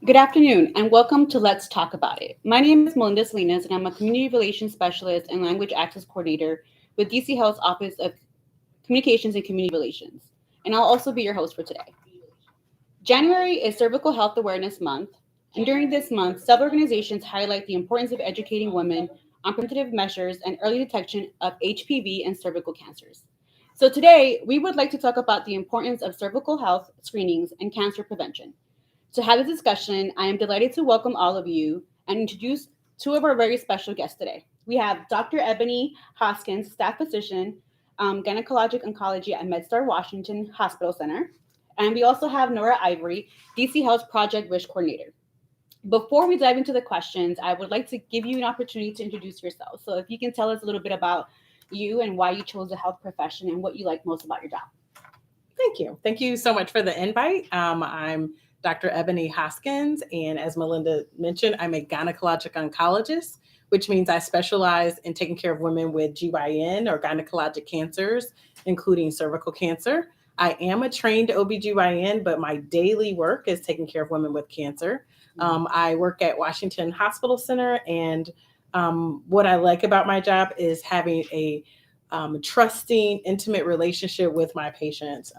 Good afternoon and welcome to Let's Talk About It. My name is Melinda Salinas and I'm a Community Relations Specialist and Language Access Coordinator with DC Health's Office of Communications and Community Relations. And I'll also be your host for today. January is Cervical Health Awareness Month, and during this month, several organizations highlight the importance of educating women on preventative measures and early detection of HPV and cervical cancers. So today, we would like to talk about the importance of cervical health screenings and cancer prevention. To have this discussion, I am delighted to welcome all of you and introduce two of our very special guests today. We have Dr. Ebony Hoskins, staff physician, gynecologic oncology at MedStar Washington Hospital Center. And we also have Nora Ivory, DC Health Project Wish Coordinator. Before we dive into the questions, I would like to give you an opportunity to introduce yourself. So if you can tell us a little bit about you and why you chose the health profession and what you like most about your job. Thank you. Thank you so much for the invite. I'm Dr. Ebony Hoskins, and as Melinda mentioned, I'm a gynecologic oncologist, which means I specialize in taking care of women with GYN or gynecologic cancers, including cervical cancer. I am a trained OBGYN, but my daily work is taking care of women with cancer. I work at Washington Hospital Center, and what I like about my job is having a trusting, intimate relationship with my patients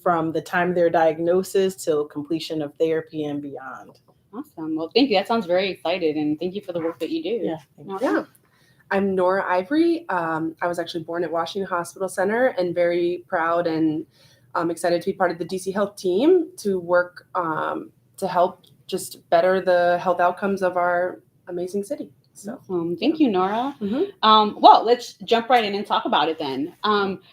from the time of their diagnosis till completion of therapy and beyond. Awesome. Well, thank you. That sounds very excited, and thank you for the work that you do. Yeah. I'm Nora Ivory. I was actually born at Washington Hospital Center and very proud and excited to be part of the DC Health team to work to help just better the health outcomes of our amazing city. So thank you, Nora. Mhm. Well, let's jump right in and talk about it then.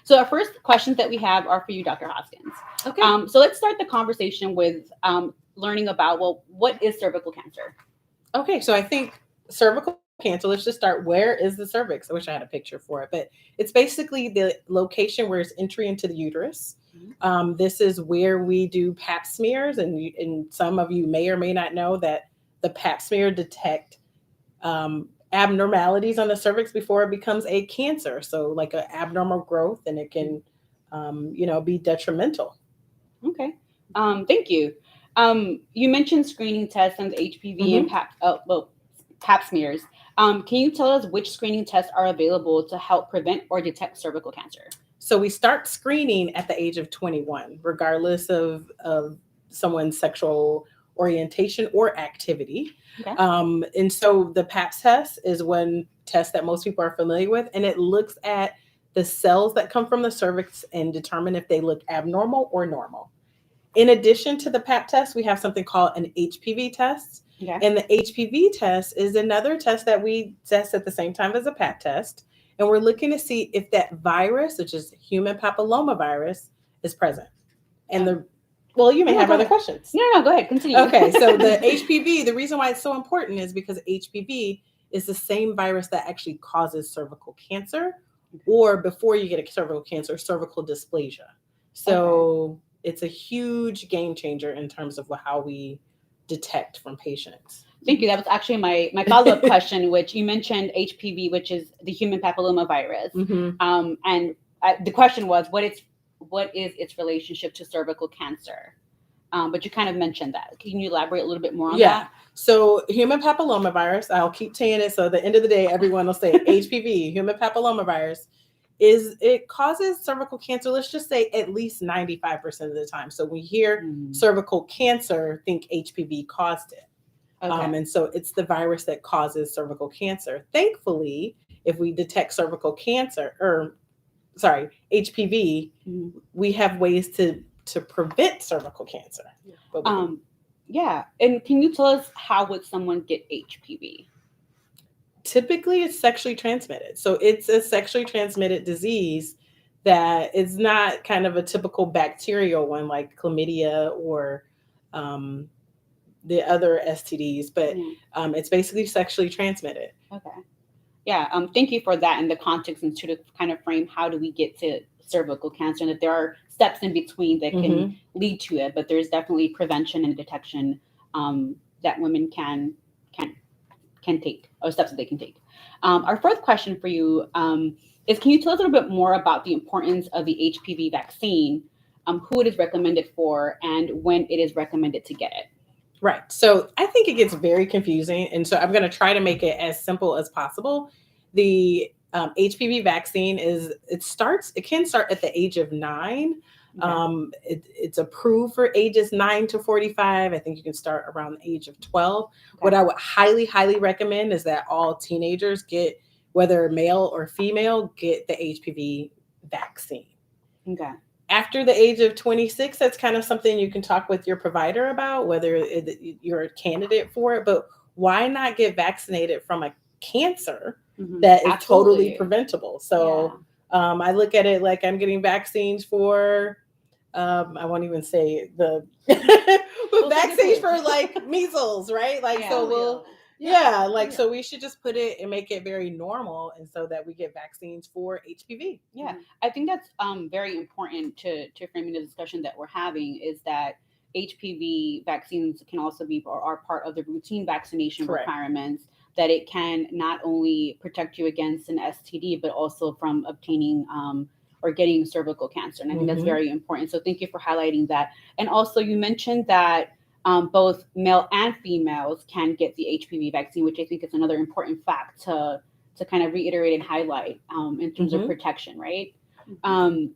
So our first questions that we have are for you, Dr. Hoskins. Okay. So let's start the conversation with learning about, well, what is cervical cancer? Okay, so I think cervical cancer, let's just start. Where is the cervix? I wish I had a picture for it, but it's basically the location where it's entry into the uterus. This is where we do pap smears, and some of you may or may not know that the pap smear detect abnormalities on the cervix before it becomes a cancer. So like an abnormal growth, and it can, be detrimental. Okay. Thank you. You mentioned screening tests and the HPV and pap smears. Can you tell us which screening tests are available to help prevent or detect cervical cancer? So we start screening at the age of 21, regardless of someone's sexual orientation or activity. Okay. And so the pap test is one test that most people are familiar with, and it looks at the cells that come from the cervix and determine if they look abnormal or normal. In addition to the pap test, we have something called an HPV test. Okay. And the HPV test is another test that we test at the same time as a pap test. And we're looking to see if that virus, which is human papillomavirus, is present. And you may have other questions. No, go ahead. Continue. Okay, so the HPV, the reason why it's so important is because HPV is the same virus that actually causes cervical cancer, or before you get a cervical cancer, cervical dysplasia. So it's a huge game changer in terms of how we detect from patients. Thank you. That was actually my follow-up question, which you mentioned HPV, which is the human papillomavirus. And the question was, what is its relationship to cervical cancer? But you kind of mentioned that. Can you elaborate a little bit more on that? So human papillomavirus, I'll keep saying it. So at the end of the day, everyone will say HPV, human papillomavirus, it causes cervical cancer, let's just say at least 95% of the time. So when you hear cervical cancer, think HPV caused it. Okay. And so it's the virus that causes cervical cancer. Thankfully, if we detect HPV, we have ways to prevent cervical cancer. And can you tell us how would someone get HPV? Typically, it's sexually transmitted. So it's a sexually transmitted disease that is not kind of a typical bacterial one like chlamydia or the other STDs, but it's basically sexually transmitted. Okay. Yeah. Thank you for that and the context and to kind of frame how do we get to cervical cancer, and that there are steps in between that can lead to it, but there's definitely prevention and detection that women can take, or steps that they can take. Our fourth question for you is, can you tell us a little bit more about the importance of the HPV vaccine, who it is recommended for, and when it is recommended to get it? Right. So I think it gets very confusing. And so I'm going to try to make it as simple as possible. The HPV vaccine it can start at the age of 9. Okay. It's approved for ages 9 to 45. I think you can start around the age of 12. Okay. What I would highly, highly recommend is that all teenagers get, whether male or female, get the HPV vaccine. Okay. After the age of 26, that's kind of something you can talk with your provider about, whether you're a candidate for it. But why not get vaccinated from a cancer that is totally preventable? So I look at it like I'm getting vaccines for, I won't even say the vaccines for like measles, right? Like, so so we should just put it and make it very normal, and so that we get vaccines for HPV. Yeah, I think that's very important to frame in the discussion that we're having, is that HPV vaccines can also be or are part of the routine vaccination requirements, that it can not only protect you against an STD, but also from obtaining or getting cervical cancer. And I think that's very important. So thank you for highlighting that. And also you mentioned that both male and females can get the HPV vaccine, which I think is another important fact to kind of reiterate and highlight in terms of protection, right?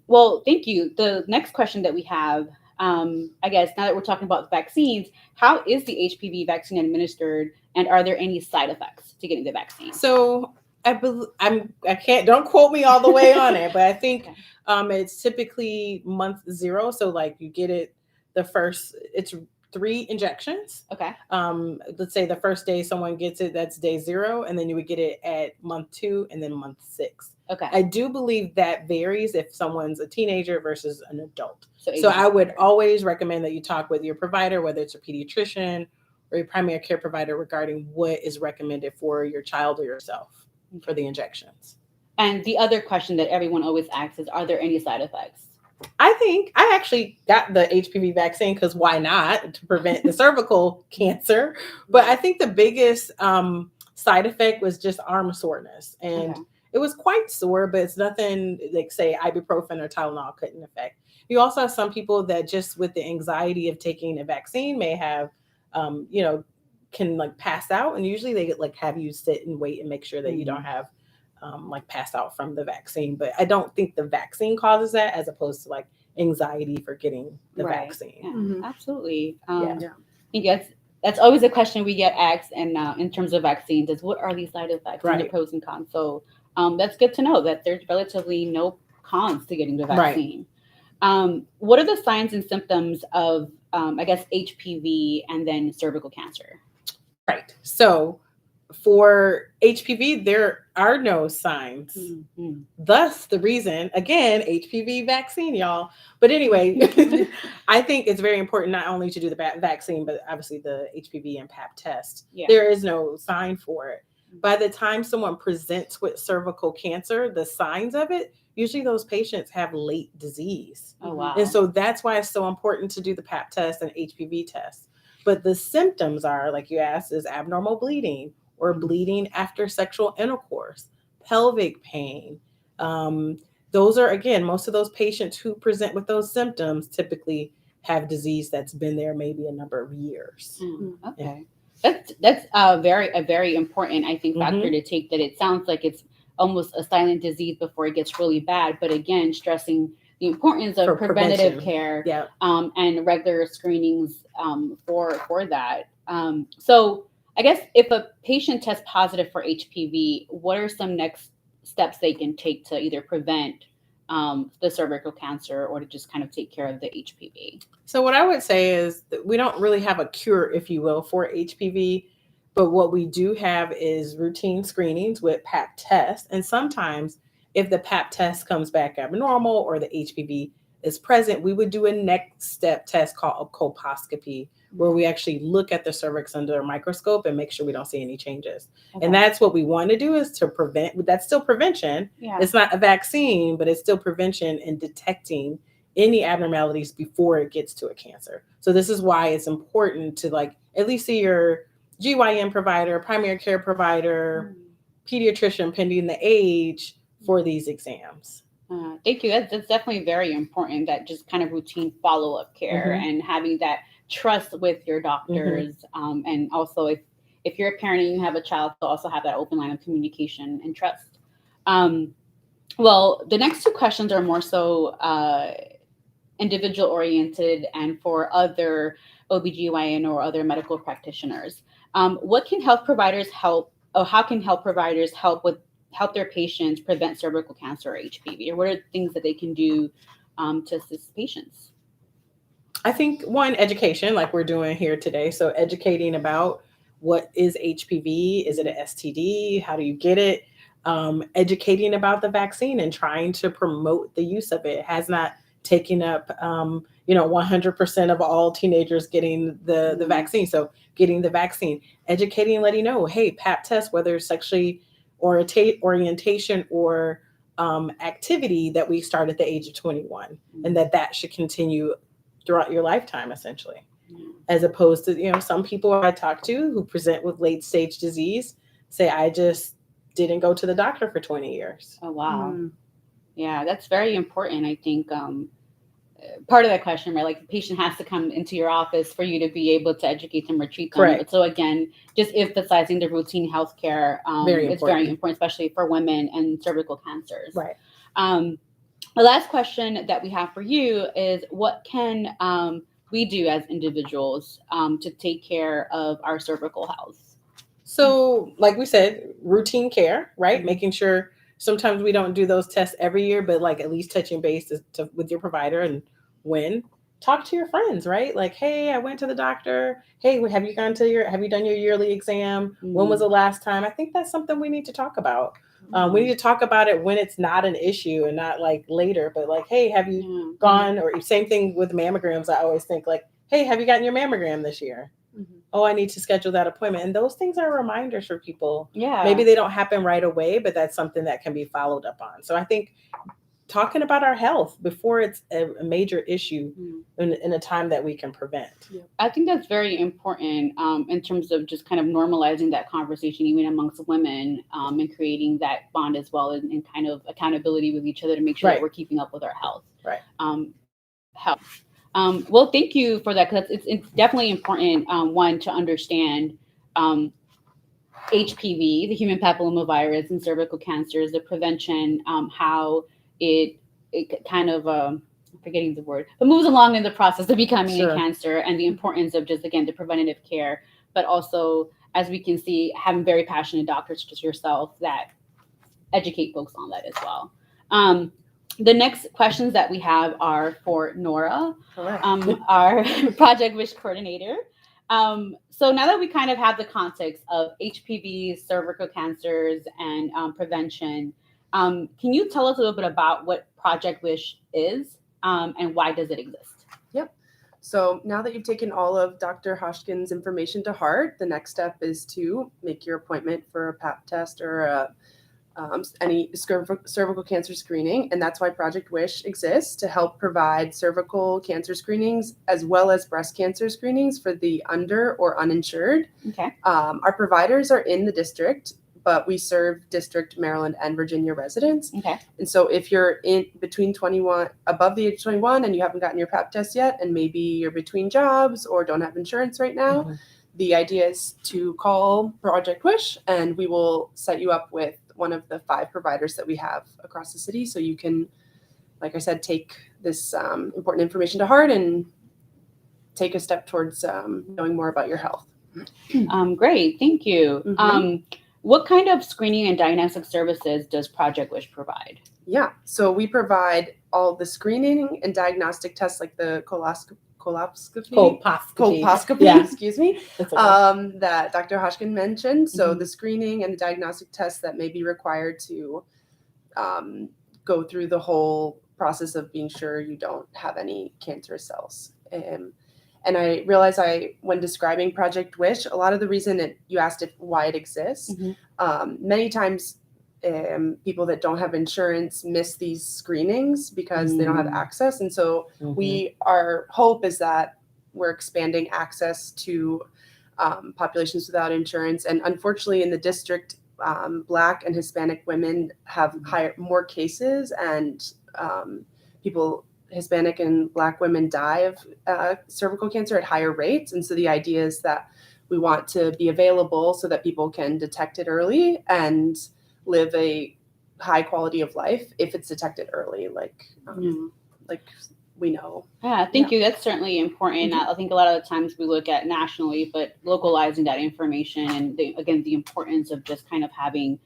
Well, thank you. The next question that we have, I guess now that we're talking about vaccines, how is the HPV vaccine administered, and are there any side effects to getting the vaccine? So don't quote me all the way on it, but I think it's typically month 0. So like you get it it's 3 injections. Okay. Let's say the first day someone gets it, that's day 0, and then you would get it at month 2 and then month 6. Okay. I do believe that varies if someone's a teenager versus an adult. So I would always recommend that you talk with your provider, whether it's a pediatrician or your primary care provider, regarding what is recommended for your child or yourself for the injections. And the other question that everyone always asks is, are there any side effects? I think I actually got the HPV vaccine because why not, to prevent the cervical cancer. But I think the biggest side effect was just arm soreness. And it was quite sore, but it's nothing like, say, ibuprofen or Tylenol couldn't affect. You also have some people that just with the anxiety of taking a vaccine may have, can like pass out. And usually they like have you sit and wait and make sure that you don't have like pass out from the vaccine. But I don't think the vaccine causes that, as opposed to like anxiety for getting the vaccine. Yeah, absolutely. I think that's always a question we get asked, and in terms of vaccines, is what are these side effects and the pros and cons. So that's good to know that there's relatively no cons to getting the vaccine. What are the signs and symptoms of I guess HPV and then cervical cancer? Right. So for HPV, there are no signs. Thus, the reason, again, HPV vaccine, y'all. But anyway, I think it's very important not only to do the vaccine, but obviously the HPV and Pap test. There is no sign for it. By the time someone presents with cervical cancer, the signs of it, usually those patients have late disease. Oh, wow. And so that's why it's so important to do the Pap test and HPV test. But the symptoms are, like you asked, is abnormal bleeding or bleeding after sexual intercourse, pelvic pain. Those are, again, most of those patients who present with those symptoms typically have disease that's been there maybe a number of years. Okay. That's a very important, I think, factor to take, that it sounds like it's almost a silent disease before it gets really bad. But again, stressing the importance of preventative care and regular screenings for that. So I guess if a patient tests positive for HPV, what are some next steps they can take to either prevent the cervical cancer or to just kind of take care of the HPV? So what I would say is that we don't really have a cure, if you will, for HPV, but what we do have is routine screenings with Pap tests. And sometimes if the Pap test comes back abnormal or the HPV is present, we would do a next step test called a colposcopy, where we actually look at the cervix under a microscope and make sure we don't see any changes. And that's what we want to do, is to prevent. That's still prevention. It's not a vaccine, but it's still prevention and detecting any abnormalities before it gets to a cancer. So this is why it's important to like at least see your GYN provider, primary care provider, pediatrician, pending the age, for these exams. Thank you. That's definitely very important, that just kind of routine follow-up care and having that trust with your doctors, and also if you're a parent and you have a child, to also have that open line of communication and trust. Well, the next two questions are more so individual oriented and for other OBGYN or other medical practitioners. What can health providers help, or how can health providers help their patients prevent cervical cancer or HPV? Or what are things that they can do to assist patients? I think one, education, like we're doing here today. So educating about what is HPV, is it an STD, how do you get it? Educating about the vaccine and trying to promote the use of it. It has not taken up, 100% of all teenagers getting the vaccine. So getting the vaccine, educating, letting know, hey, Pap test, whether it's sexually orientation or activity, that we start at the age of 21, and that should continue throughout your lifetime, essentially, as opposed to, some people I talk to who present with late stage disease say, I just didn't go to the doctor for 20 years. Oh, wow. Yeah, that's very important. I think part of that question, right? Like the patient has to come into your office for you to be able to educate them or treat them. Correct. But so again, just emphasizing the routine healthcare is very important, especially for women and cervical cancers. Right. The last question that we have for you is, what can we do as individuals to take care of our cervical health? So, like we said, routine care, right? Making sure sometimes we don't do those tests every year, but like at least touching base with your provider, and when talk to your friends, right? Like, hey, I went to the doctor. Hey, have you done your yearly exam? When was the last time? I think that's something we need to talk about. We need to talk about it when it's not an issue and not like later, but like, hey, have you gone? Or same thing with mammograms. I always think like, hey, have you gotten your mammogram this year? Oh, I need to schedule that appointment. And those things are reminders for people. Yeah. Maybe they don't happen right away, but that's something that can be followed up on. So I think talking about our health before it's a major issue in a time that we can prevent. Yeah. I think that's very important in terms of just kind of normalizing that conversation even amongst women, and creating that bond as well, and kind of accountability with each other to make sure that we're keeping up with our health. Right. Health. Well, thank you for that, because it's definitely important, one, to understand HPV, the human papillomavirus, and cervical cancers, the prevention, how it kind of, I'm forgetting the word, but moves along in the process of becoming a cancer, and the importance of just, again, the preventative care, but also, as we can see, having very passionate doctors just yourself that educate folks on that as well. The next questions that we have are for Nora, our Project Wish coordinator. So now that we kind of have the context of HPV, cervical cancers, and prevention, can you tell us a little bit about what Project Wish is, and why does it exist? Yep. So now that you've taken all of Dr. Hoshkin's information to heart, the next step is to make your appointment for a Pap test or any cervical cancer screening. And that's why Project Wish exists, to help provide cervical cancer screenings as well as breast cancer screenings for the under or uninsured. Okay. Our providers are in the district, but we serve District, Maryland, and Virginia residents. Okay. And so if you're in between 21, above the age of 21, and you haven't gotten your Pap test yet, and maybe you're between jobs or don't have insurance right now, the idea is to call Project Wish, and we will set you up with one of the 5 providers that we have across the city. So you can, like I said, take this important information to heart and take a step towards knowing more about your health. Great, thank you. What kind of screening and diagnostic services does Project Wish provide? Yeah, so we provide all the screening and diagnostic tests, like the colposcopy, excuse me, that Dr. Hoshkin mentioned. So the screening and the diagnostic tests that may be required to go through the whole process of being sure you don't have any cancerous cells. And I realize when describing Project Wish, a lot of the reason you asked why it exists, many times people that don't have insurance miss these screenings because they don't have access. And so our hope is that we're expanding access to populations without insurance. And unfortunately, in the district, Black and Hispanic women have more cases, and people Hispanic and Black women die of cervical cancer at higher rates. And so the idea is that we want to be available so that people can detect it early and live a high quality of life if it's detected early, like we know. Yeah, thank you. That's certainly important. I think a lot of the times we look at nationally, but localizing that information and the importance of just kind of having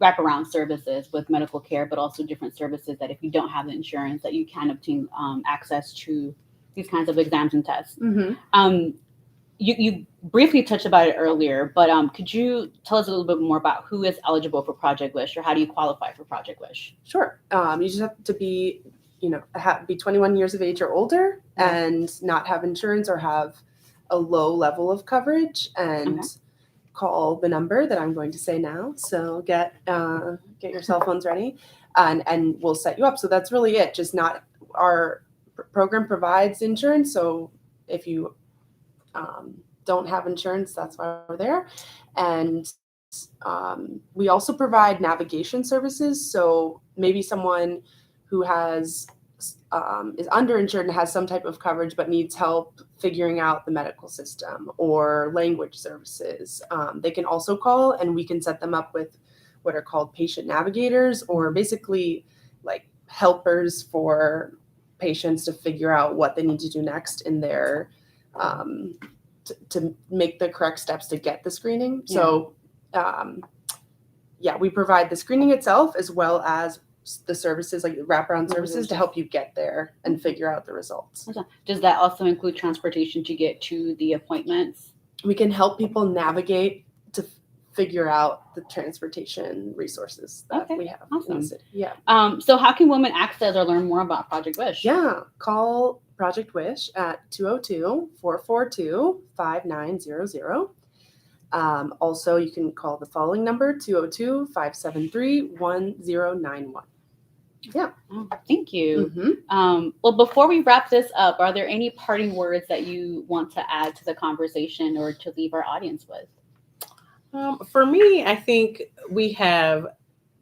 wraparound services with medical care, but also different services that if you don't have the insurance, that you can obtain access to these kinds of exams and tests. You briefly touched about it earlier, but could you tell us a little bit more about who is eligible for Project Wish, or how do you qualify for Project Wish? Sure. You just have to be, be 21 years of age or older and not have insurance or have a low level of coverage, and call the number that I'm going to say now. So get your cell phones ready, and we'll set you up. So that's really it. Just not our program provides insurance. So if you don't have insurance, that's why we're there. And we also provide navigation services. So maybe someone who has is underinsured and has some type of coverage but needs help figuring out the medical system or language services, they can also call, and we can set them up with what are called patient navigators, or basically like helpers for patients to figure out what they need to do next in their to make the correct steps to get the screening. So we provide the screening itself as well as the services, like wraparound services, to help you get there and figure out the results. Does that also include transportation to get to the appointments? We can help people navigate to figure out the transportation resources that we have. Awesome. In the city. Yeah. So how can women access or learn more about Project Wish? Yeah. Call Project Wish at 202-442-5900. Also, you can call the following number, 202-573-1091. Yeah. Oh, thank you. Well, before we wrap this up, are there any parting words that you want to add to the conversation or to leave our audience with? For me, I think I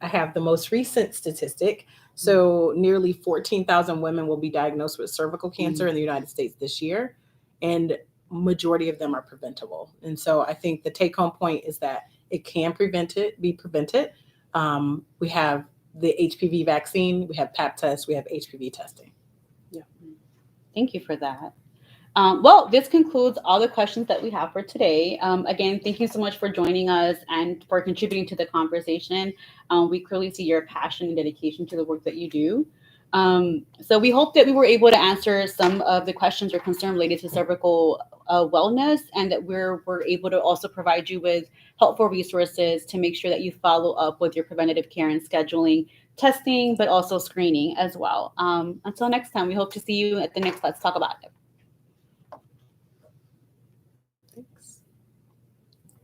have the most recent statistic. So nearly 14,000 women will be diagnosed with cervical cancer in the United States this year, and majority of them are preventable. And so I think the take-home point is that it can be prevented. We have the HPV vaccine, we have Pap tests, we have HPV testing. Yeah. Thank you for that. Well, this concludes all the questions that we have for today. Again, thank you so much for joining us and for contributing to the conversation. We clearly see your passion and dedication to the work that you do. So we hope that we were able to answer some of the questions or concerns related to cervical wellness, and that we're able to also provide you with helpful resources to make sure that you follow up with your preventative care and scheduling, testing, but also screening as well. Until next time, we hope to see you at the next Let's Talk About It.